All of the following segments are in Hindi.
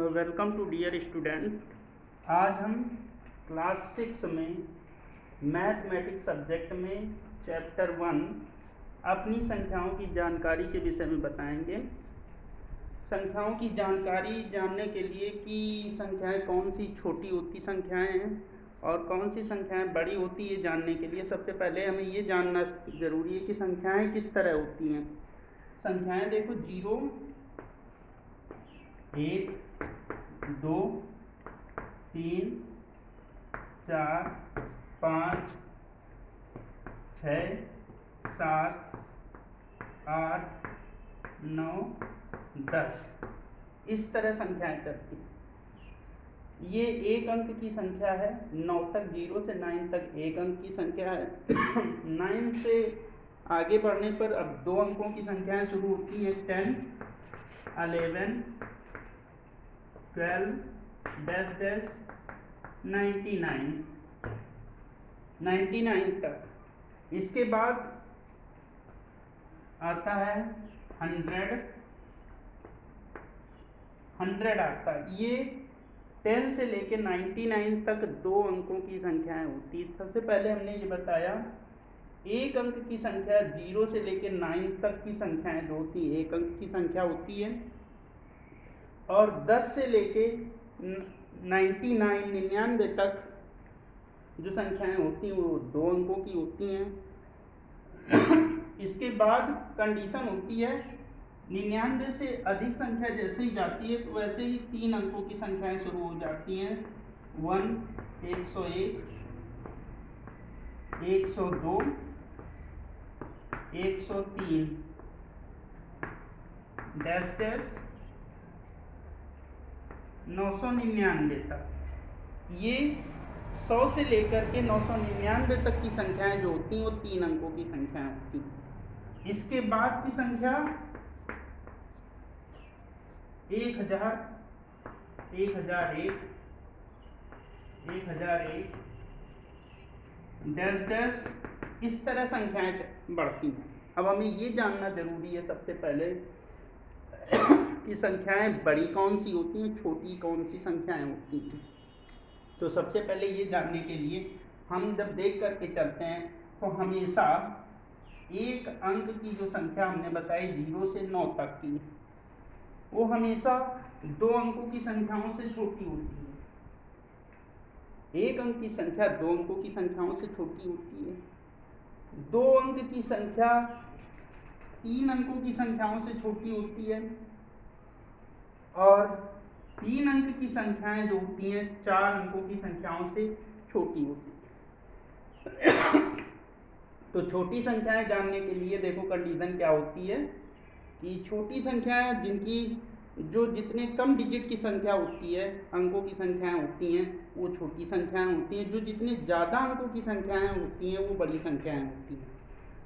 Welcome to dear student. आज हम क्लास 6 में मैथमेटिक्स सब्जेक्ट में चैप्टर 1 अपनी संख्याओं की जानकारी के विषय में बताएंगे। संख्याओं की जानकारी जानने के लिए कि संख्याएं कौन सी छोटी होती संख्याएं हैं और कौन सी संख्याएं बड़ी होती है, जानने के लिए सबसे पहले हमें ये जानना ज़रूरी है कि संख्याएं किस तरह होती हैं। संख्याएं देखो, 0, 1, 2, 3, 4, 5, 6, 7, 8, 9, 10 इस तरह संख्याएं चलती हैं। ये एक अंक की संख्या है। 9 तक, 0 से 9 तक एक अंक की संख्या है। 9 से आगे बढ़ने पर अब 2 अंकों की संख्याएं शुरू होती है। 10, 11, 12, 99 तक। इसके बाद आता है 100 आता है। ये 10 से लेके 99 तक 2 अंकों की संख्याएं होती है। सबसे पहले हमने ये बताया एक अंक की संख्या 0 से लेके 9 तक की संख्याएं जो होती है एक अंक की संख्या होती है, और 10 से लेके 99 तक जो संख्याएं होती हैं वो 2 अंकों की होती हैं। इसके बाद कंडीशन होती है 99 से अधिक संख्या जैसे ही जाती है तो वैसे ही 3 अंकों की संख्याएं शुरू हो जाती हैं। 1, 101, 102, 103, डैश डैश 999 तक। ये 100 से लेकर के 999 तक की संख्याएं जो होती हैं वो 3 अंकों की संख्याएं होती हैं। इसके बाद की संख्या 1000, 1001, 1001, डैश डैश इस तरह संख्याएं बढ़ती हैं। अब हमें ये जानना जरूरी है सबसे पहले कि संख्याएं बड़ी कौन सी होती हैं, छोटी कौन सी संख्याएं होती हैं। तो सबसे पहले ये जानने के लिए हम जब देख करके चलते हैं तो हमेशा एक अंक की जो संख्या हमने बताई 0 से 9 तक की, वो हमेशा 2 अंकों की संख्याओं से छोटी होती है। एक अंक की संख्या 2 अंकों की संख्याओं से छोटी होती है। 2 अंक की संख्या 3 अंकों की संख्याओं से छोटी होती है, और 3 अंक की संख्याएं जो होती हैं 4 अंकों की संख्याओं से छोटी होती है। तो छोटी संख्याएं जानने के लिए देखो कंडीशन क्या होती है कि छोटी संख्याएं जिनकी जो जितने कम डिजिट की संख्या होती है, अंकों की संख्याएं होती हैं, वो छोटी संख्याएं होती हैं। जो जितने ज़्यादा अंकों की संख्याएं होती हैं वो बड़ी संख्याएं होती हैं।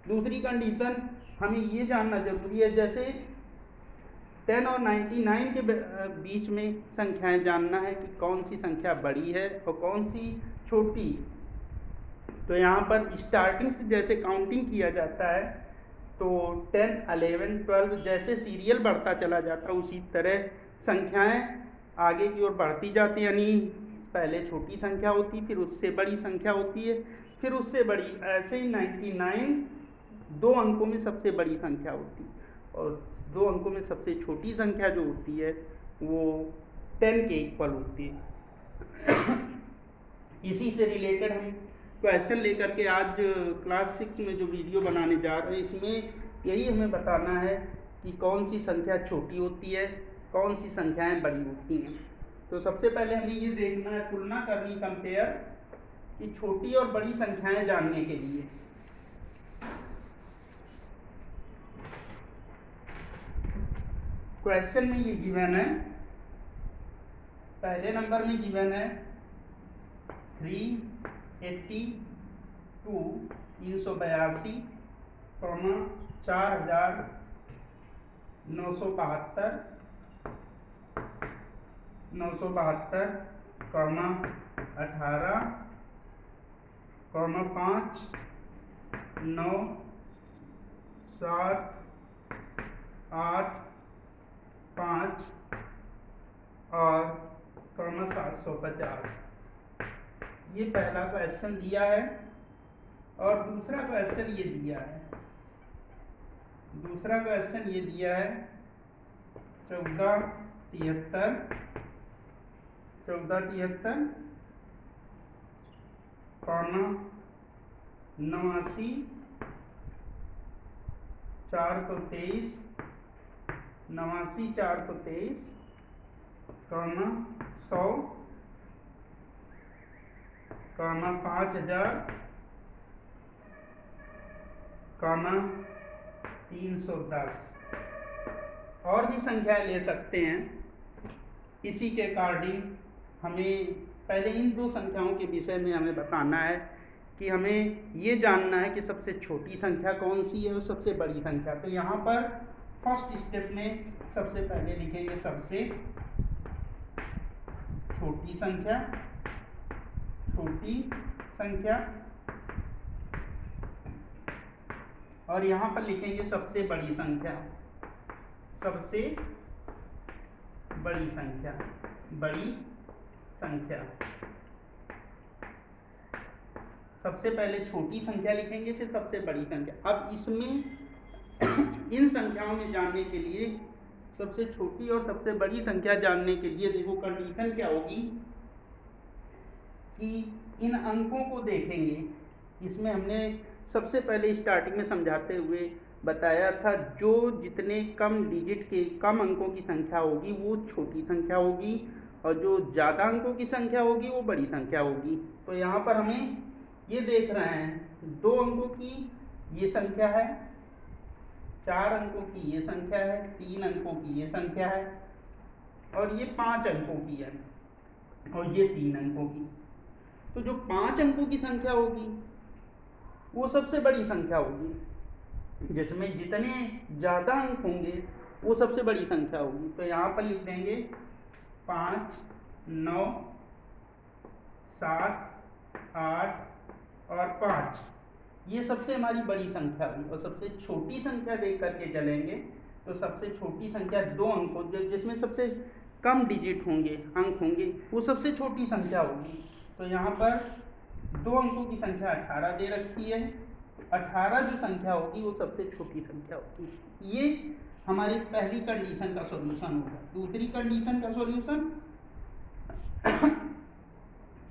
दूसरी कंडीशन हमें ये जानना जरूरी है, जैसे 10 और 99 के बीच में संख्याएं जानना है कि कौन सी संख्या बड़ी है और कौन सी छोटी। तो यहाँ पर स्टार्टिंग से जैसे काउंटिंग किया जाता है तो 10, 11, 12 जैसे सीरियल बढ़ता चला जाता है उसी तरह संख्याएं आगे की ओर बढ़ती जाती, यानी पहले छोटी संख्या होती, फिर उससे बड़ी संख्या होती है, फिर उससे बड़ी, ऐसे ही 99 2 अंकों में सबसे बड़ी संख्या होती है, और 2 अंकों में सबसे छोटी संख्या जो होती है वो 10 के इक्वल होती है। इसी से रिलेटेड हम क्वेश्चन लेकर के आज क्लास 6 में जो वीडियो बनाने जा रहे हैं इसमें यही हमें बताना है कि कौन सी संख्या छोटी होती है, कौन सी संख्याएं बड़ी होती हैं। तो सबसे पहले हमें ये देखना है, तुलना करनी, कंपेयर, कि छोटी और बड़ी संख्याएं जानने के लिए क्वेश्चन में ये गिवन है। पहले नंबर में गिवन है 382, 382, 4972, 972, 18, 5, 9, 7, 8, 5 और 950। ये पहला क्वेश्चन दिया है और दूसरा क्वेश्चन ये दिया है। दूसरा क्वेश्चन ये दिया है 1473 कॉमा 89 423 89 423 कॉमा 100 कॉमा 5000 कॉमा 310। और भी संख्याएं ले सकते हैं। इसी के अकॉर्डिंग हमें पहले इन दो संख्याओं के विषय में हमें बताना है कि हमें ये जानना है कि सबसे छोटी संख्या कौन सी है और सबसे बड़ी संख्या। तो यहाँ पर फर्स्ट स्टेप में सबसे पहले लिखेंगे सबसे छोटी संख्या, छोटी संख्या, और यहाँ पर लिखेंगे सबसे बड़ी संख्या, सबसे बड़ी संख्या, बड़ी संख्या। सबसे पहले छोटी संख्या लिखेंगे फिर सबसे बड़ी संख्या। अब इसमें इन संख्याओं में जानने के लिए सबसे छोटी और सबसे बड़ी संख्या जानने के लिए देखो कंडीशन क्या होगी कि इन अंकों को देखेंगे। इसमें हमने सबसे पहले स्टार्टिंग में समझाते हुए बताया था जो जितने कम डिजिट के कम अंकों की संख्या होगी वो छोटी संख्या होगी और जो ज़्यादा अंकों की संख्या होगी वो बड़ी संख्या होगी। तो यहाँ पर हमें ये देख रहे हैं 2 अंकों की ये संख्या है, 4 अंकों की ये संख्या है, 3 अंकों की ये संख्या है और ये 5 अंकों की है और ये 3 अंकों की। तो जो 5 अंकों की संख्या होगी वो सबसे बड़ी संख्या होगी, जिसमें जितने ज़्यादा अंक होंगे वो सबसे बड़ी संख्या होगी। तो यहाँ पर लिख देंगे 5, 9, 7, 8 और 5, ये सबसे हमारी बड़ी संख्या हुई। और सबसे छोटी संख्या देख करके चलेंगे तो सबसे छोटी संख्या 2 अंकों जिसमें सबसे कम डिजिट होंगे, अंक होंगे, वो सबसे छोटी संख्या होगी। तो यहाँ पर 2 अंकों की संख्या 18 दे रखी है, 18 जो संख्या होगी वो सबसे छोटी संख्या होगी। ये हमारी पहली कंडीशन का सॉल्यूशन होगा। दूसरी कंडीशन का सॉल्यूशन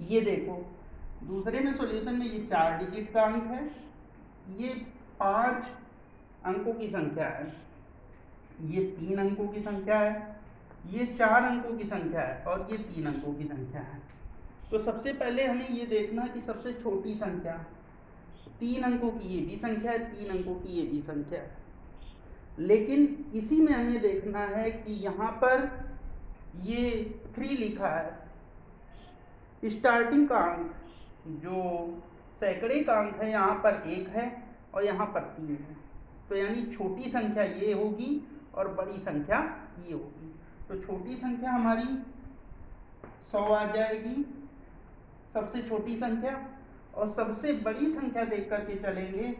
ये देखो, दूसरे में सॉल्यूशन में ये 4 डिजिट का अंक है, ये 5 अंकों की संख्या है, ये 3 अंकों की संख्या है, ये 4 अंकों की संख्या है और ये 3 अंकों की संख्या है। तो सबसे पहले हमें ये देखना कि सबसे छोटी संख्या 3 अंकों की ये भी संख्या है, 3 अंकों की ये भी संख्या है। लेकिन इसी में हमें देखना है कि यहाँ पर ये 3 लिखा है, स्टार्टिंग का अंक जो सैकड़े का अंक है यहाँ पर 1 है और यहाँ पर 3 है। तो यानी छोटी संख्या ये होगी और बड़ी संख्या ये होगी। तो छोटी संख्या हमारी 100 आ जाएगी, सबसे छोटी संख्या। और सबसे बड़ी संख्या देख करके चलेंगे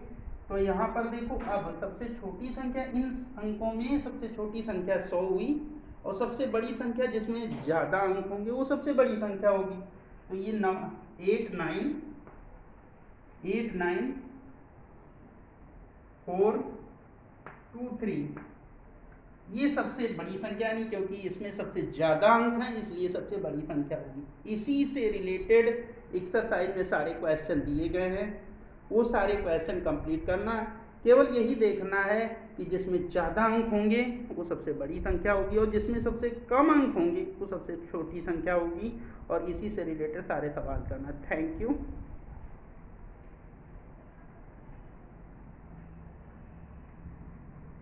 तो यहाँ पर देखो, अब सबसे छोटी संख्या इन अंकों में सबसे छोटी संख्या 100 हुई और सबसे बड़ी संख्या जिसमें ज़्यादा अंक होंगे वो सबसे बड़ी संख्या होगी। तो ये 8 9 4 2 3 ये सबसे बड़ी संख्या नहीं, क्योंकि इसमें सबसे ज़्यादा अंक हैं इसलिए सबसे बड़ी संख्या होगी। इसी से रिलेटेड एक्सरसाइज में सारे क्वेश्चन दिए गए हैं, वो सारे क्वेश्चन कंप्लीट करना। केवल यही देखना है कि जिसमें ज़्यादा अंक होंगे वो सबसे बड़ी संख्या होगी और जिसमें सबसे कम अंक होंगे वो सबसे छोटी संख्या होगी। और इसी से रिलेटेड सारे सवाल करना। Thank you.